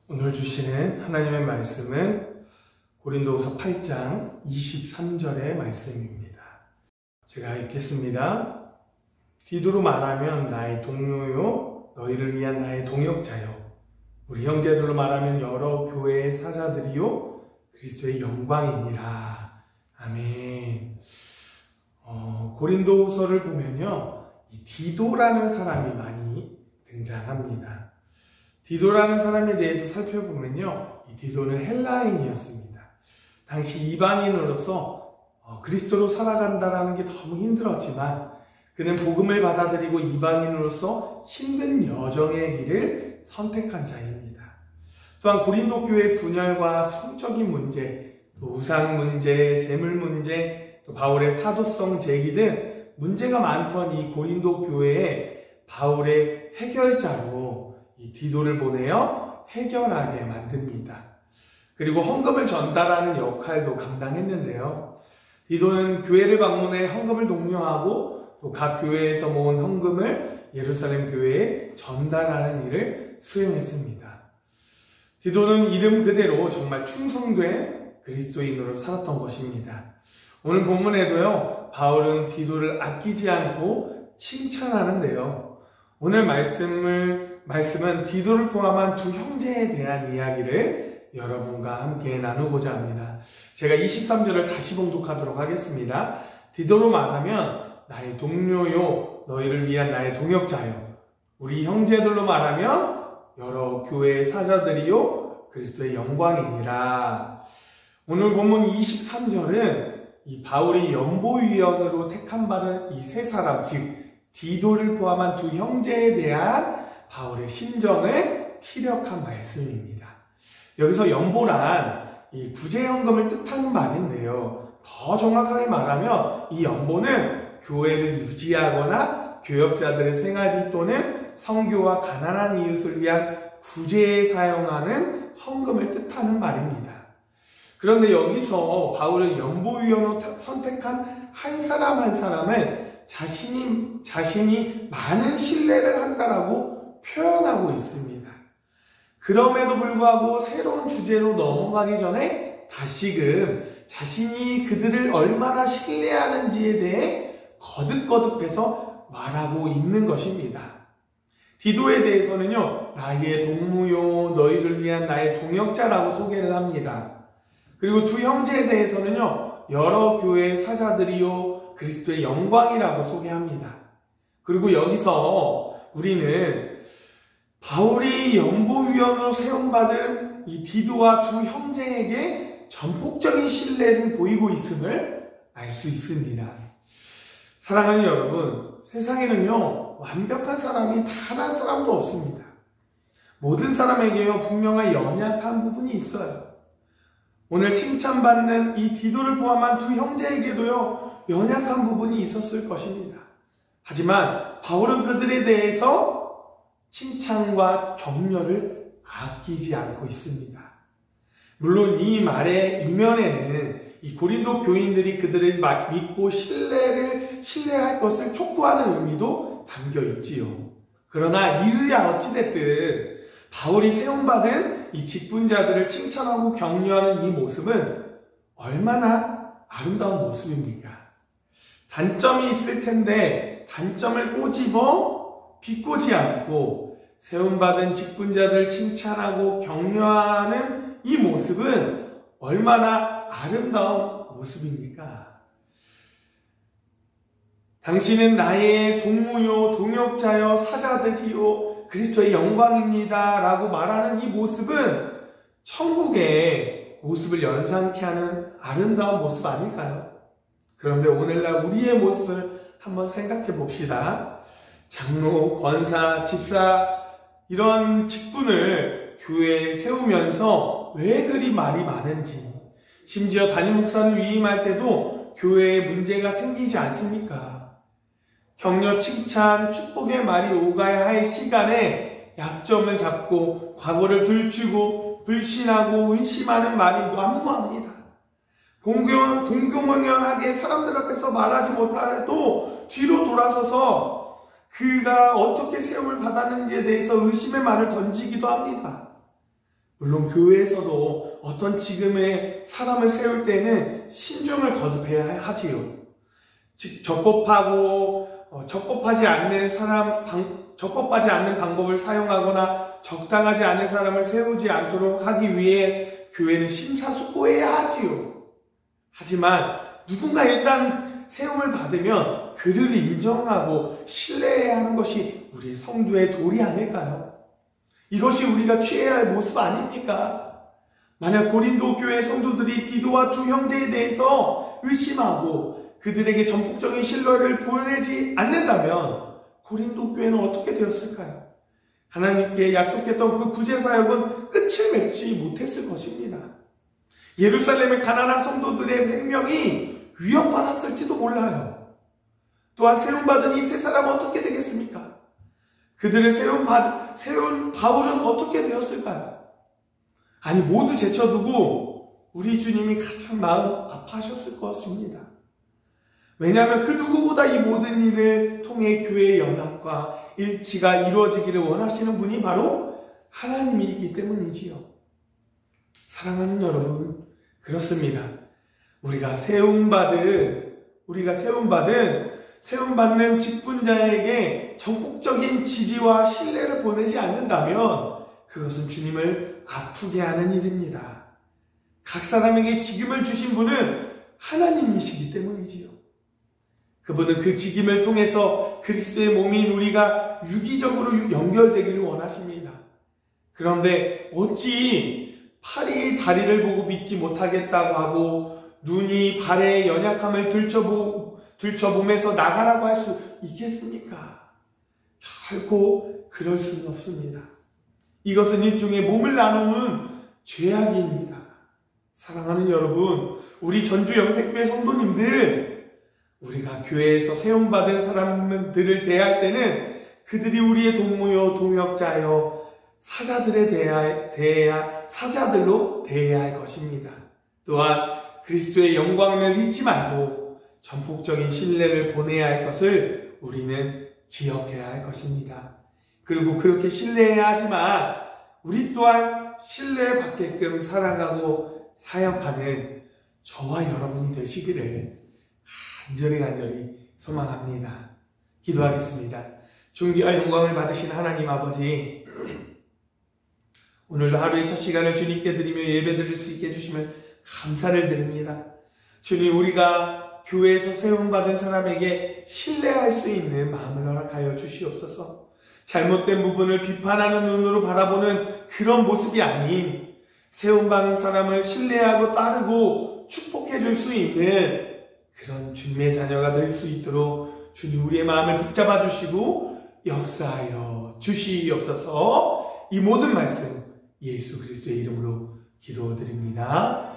오늘 주시는 하나님의 말씀은 고린도후서 8장 23절의 말씀입니다. 제가 읽겠습니다. 디도로 말하면 나의 동료요 너희를 위한 나의 동역자요 우리 형제들로 말하면 여러 교회의 사자들이요 그리스도의 영광이니라. 아멘. 고린도후서를 보면요, 이 디도라는 사람이 많이 등장합니다. 디도라는 사람에 대해서 살펴보면요, 이 디도는 헬라인이었습니다. 당시 이방인으로서 그리스도로 살아간다는 게 너무 힘들었지만 그는 복음을 받아들이고 이방인으로서 힘든 여정의 길을 선택한 자입니다. 또한 고린도 교회의 분열과 성적인 문제, 또 우상 문제, 재물 문제, 또 바울의 사도성 제기 등 문제가 많던 이 고린도 교회에 바울의 해결자로 이 디도를 보내어 해결하게 만듭니다. 그리고 헌금을 전달하는 역할도 감당했는데요. 디도는 교회를 방문해 헌금을 독려하고 또 각 교회에서 모은 헌금을 예루살렘 교회에 전달하는 일을 수행했습니다. 디도는 이름 그대로 정말 충성된 그리스도인으로 살았던 것입니다. 오늘 본문에도요, 바울은 디도를 아끼지 않고 칭찬하는데요. 오늘 말씀은 디도를 포함한 두 형제에 대한 이야기를 여러분과 함께 나누고자 합니다. 제가 23절을 다시 봉독하도록 하겠습니다. 디도로 말하면 나의 동료요 너희를 위한 나의 동역자요 우리 형제들로 말하면 여러 교회의 사자들이요 그리스도의 영광이니라. 오늘 본문 23절은 이 바울이 연보위원으로 택함 받은 이 세 사람, 즉 디도를 포함한 두 형제에 대한 바울의 심정을 피력한 말씀입니다. 여기서 연보란 이 구제연금을 뜻하는 말인데요. 더 정확하게 말하면 이 연보는 교회를 유지하거나 교역자들의 생활비 또는 선교와 가난한 이웃을 위한 구제에 사용하는 헌금을 뜻하는 말입니다. 그런데 여기서 바울은 연보위원으로 선택한 한 사람 한 사람을 자신이 많은 신뢰를 한다라고 표현하고 있습니다. 그럼에도 불구하고 새로운 주제로 넘어가기 전에 다시금 자신이 그들을 얼마나 신뢰하는지에 대해 거듭거듭해서 말하고 있는 것입니다. 디도에 대해서는요, 나의 동무요 너희를 위한 나의 동역자라고 소개를 합니다. 그리고 두 형제에 대해서는요, 여러 교회의 사자들이요 그리스도의 영광이라고 소개합니다. 그리고 여기서 우리는 바울이 연보위원으로 세움받은 이 디도와 두 형제에게 전폭적인 신뢰를 보이고 있음을 알 수 있습니다. 사랑하는 여러분, 세상에는요 완벽한 사람이 단 한 사람도 없습니다. 모든 사람에게요 분명한 연약한 부분이 있어요. 오늘 칭찬받는 이 디도를 포함한 두 형제에게도요 연약한 부분이 있었을 것입니다. 하지만 바울은 그들에 대해서 칭찬과 격려를 아끼지 않고 있습니다. 물론 이 말의 이면에는 이 고린도 교인들이 그들을 믿고 신뢰할 것을 촉구하는 의미도 담겨 있지요. 그러나 이유야 어찌됐든 바울이 세움받은 이 직분자들을 칭찬하고 격려하는 이 모습은 얼마나 아름다운 모습입니까? 단점이 있을 텐데 단점을 꼬집어 비꼬지 않고 세움받은 직분자들을 칭찬하고 격려하는 이 모습은 얼마나 아름다운 모습입니까? 당신은 나의 동무요 동역자요 사자들이요 그리스도의 영광입니다 라고 말하는 이 모습은 천국의 모습을 연상케 하는 아름다운 모습 아닐까요? 그런데 오늘날 우리의 모습을 한번 생각해 봅시다. 장로, 권사, 집사 이런 직분을 교회에 세우면서 왜 그리 말이 많은지, 심지어 담임 목사를 위임할 때도 교회에 문제가 생기지 않습니까? 격려, 칭찬, 축복의 말이 오가야 할 시간에 약점을 잡고 과거를 들추고 불신하고 의심하는 말이 난무합니다. 공공연하게 사람들 앞에서 말하지 못해도 뒤로 돌아서서 그가 어떻게 세움을 받았는지에 대해서 의심의 말을 던지기도 합니다. 물론 교회에서도 어떤 지금의 사람을 세울 때는 신중을 거듭해야 하지요. 즉 적법하지 않는 방법을 사용하거나 적당하지 않은 사람을 세우지 않도록 하기 위해 교회는 심사숙고해야 하지요. 하지만 누군가 일단 세움을 받으면 그를 인정하고 신뢰해야 하는 것이 우리의 성도의 도리 아닐까요? 이것이 우리가 취해야 할 모습 아닙니까? 만약 고린도 교회 성도들이 디도와 두 형제에 대해서 의심하고 그들에게 전폭적인 신뢰를 보내지 않는다면 고린도 교회는 어떻게 되었을까요? 하나님께 약속했던 그 구제사역은 끝을 맺지 못했을 것입니다. 예루살렘의 가난한 성도들의 생명이 위협받았을지도 몰라요. 또한 세움받은 이 세 사람은 어떻게 되겠습니까? 그들을 세운 바울은 어떻게 되었을까요? 아니, 모두 제쳐두고 우리 주님이 가장 마음 아파하셨을 것입니다. 왜냐하면 그 누구보다 이 모든 일을 통해 교회의 연합과 일치가 이루어지기를 원하시는 분이 바로 하나님이기 때문이지요. 사랑하는 여러분, 그렇습니다. 우리가 세움받는 직분자에게 전폭적인 지지와 신뢰를 보내지 않는다면 그것은 주님을 아프게 하는 일입니다. 각 사람에게 직임을 주신 분은 하나님이시기 때문이지요. 그분은 그 직임을 통해서 그리스도의 몸인 우리가 유기적으로 연결되기를 원하십니다. 그런데 어찌 팔이 다리를 보고 믿지 못하겠다고 하고 눈이 발의 연약함을 들춰보면서 나가라고 할 수 있겠습니까? 결코 그럴 수는 없습니다. 이것은 일종의 몸을 나누는 죄악입니다. 사랑하는 여러분, 우리 전주 영색교회 성도님들, 우리가 교회에서 세움받은 사람들을 대할 때는 그들이 우리의 동무요 동역자요 사자들로 대해야 할 것입니다. 또한 그리스도의 영광을 잊지 말고 전폭적인 신뢰를 보내야 할 것을 우리는 기억해야 할 것입니다. 그리고 그렇게 신뢰해야 하지만 우리 또한 신뢰받게끔 살아가고 사역하는 저와 여러분이 되시기를 간절히 소망합니다. 기도하겠습니다. 존귀와 영광을 받으신 하나님 아버지, 오늘도 하루의 첫 시간을 주님께 드리며 예배드릴 수 있게 해주심을 감사를 드립니다. 주님, 우리가 교회에서 세움받은 사람에게 신뢰할 수 있는 마음을 허락하여 주시옵소서. 잘못된 부분을 비판하는 눈으로 바라보는 그런 모습이 아닌 세움받은 사람을 신뢰하고 따르고 축복해 줄 수 있는 그런 주님의 자녀가 될 수 있도록 주님 우리의 마음을 붙잡아 주시고 역사하여 주시옵소서. 이 모든 말씀 예수 그리스도의 이름으로 기도드립니다.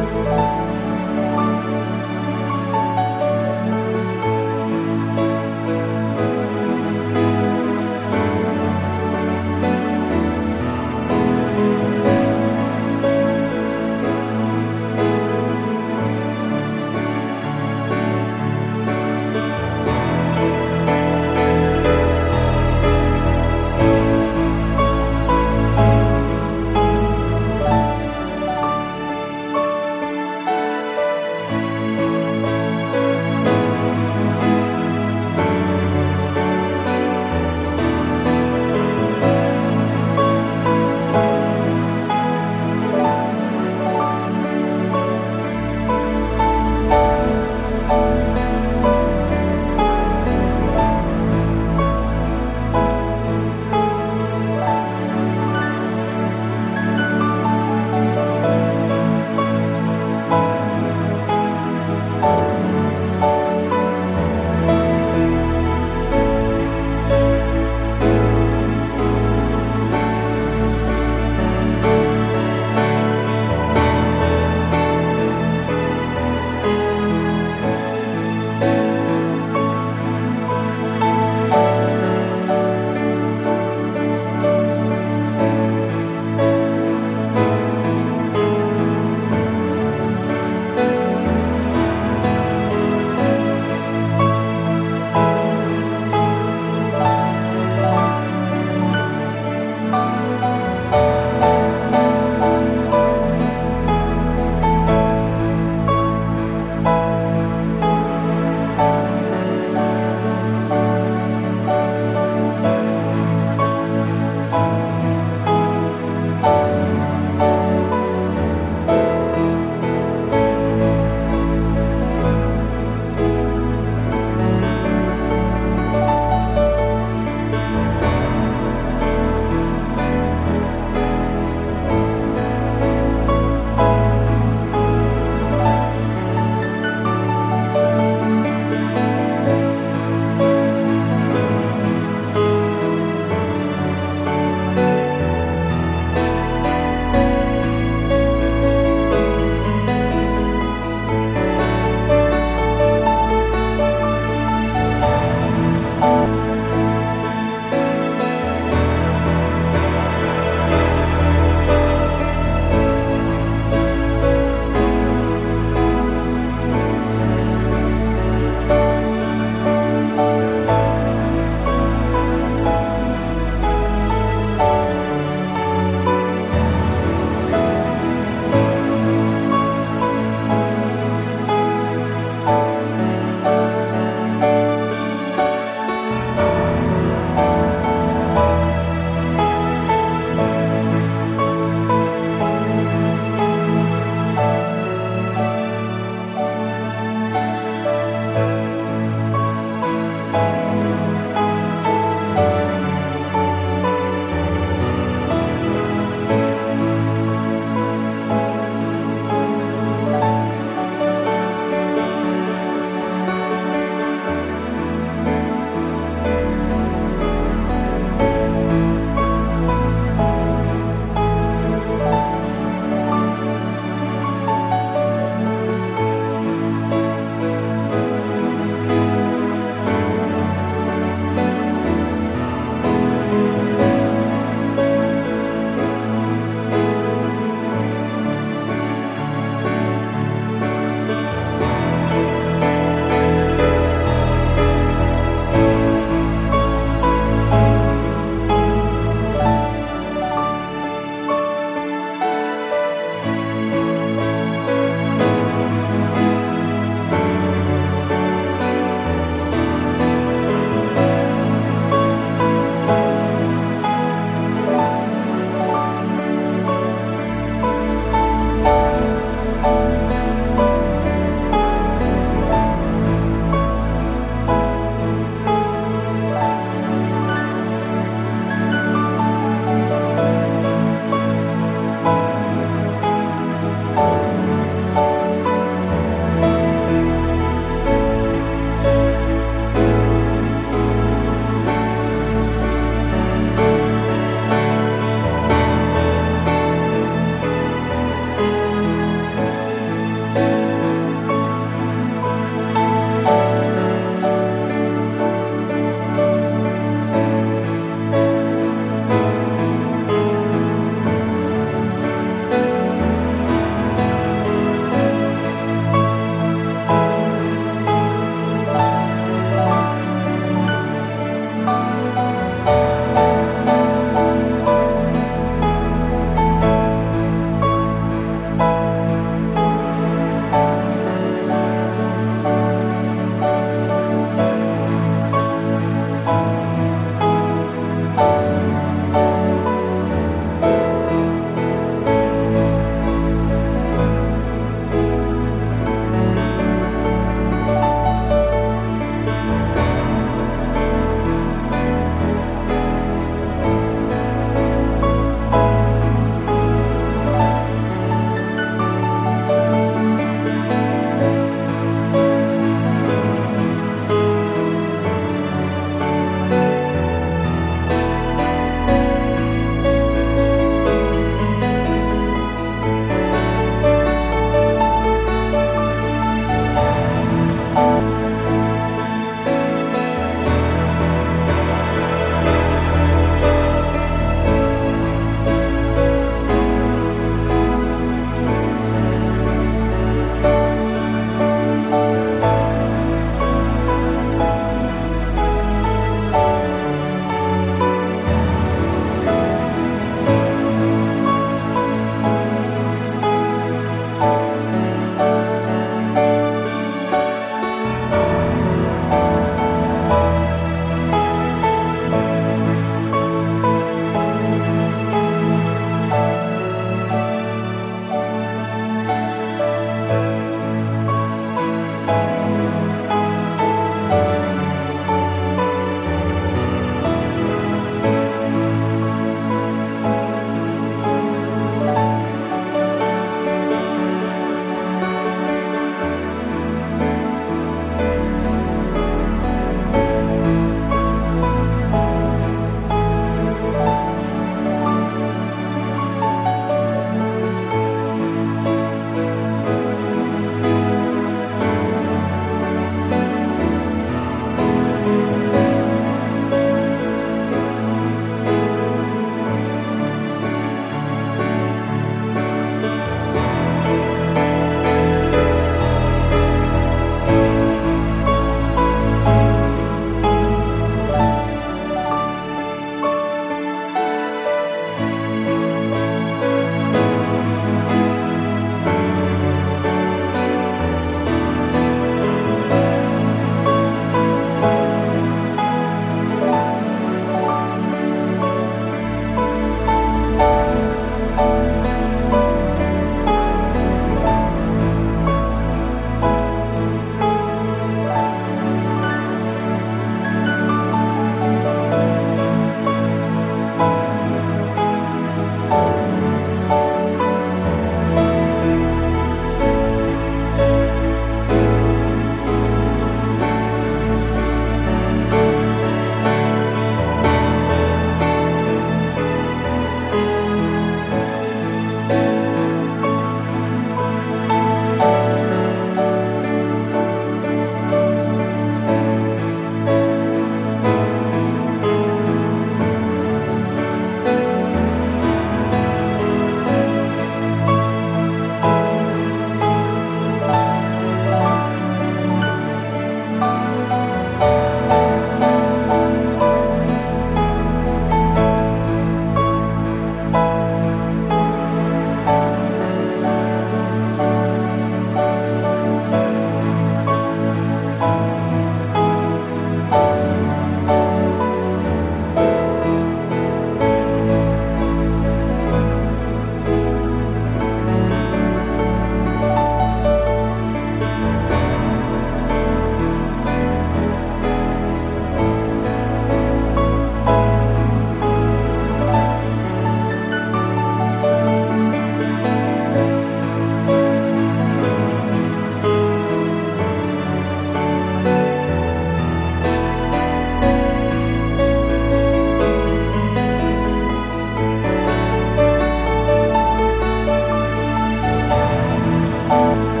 감사합니다.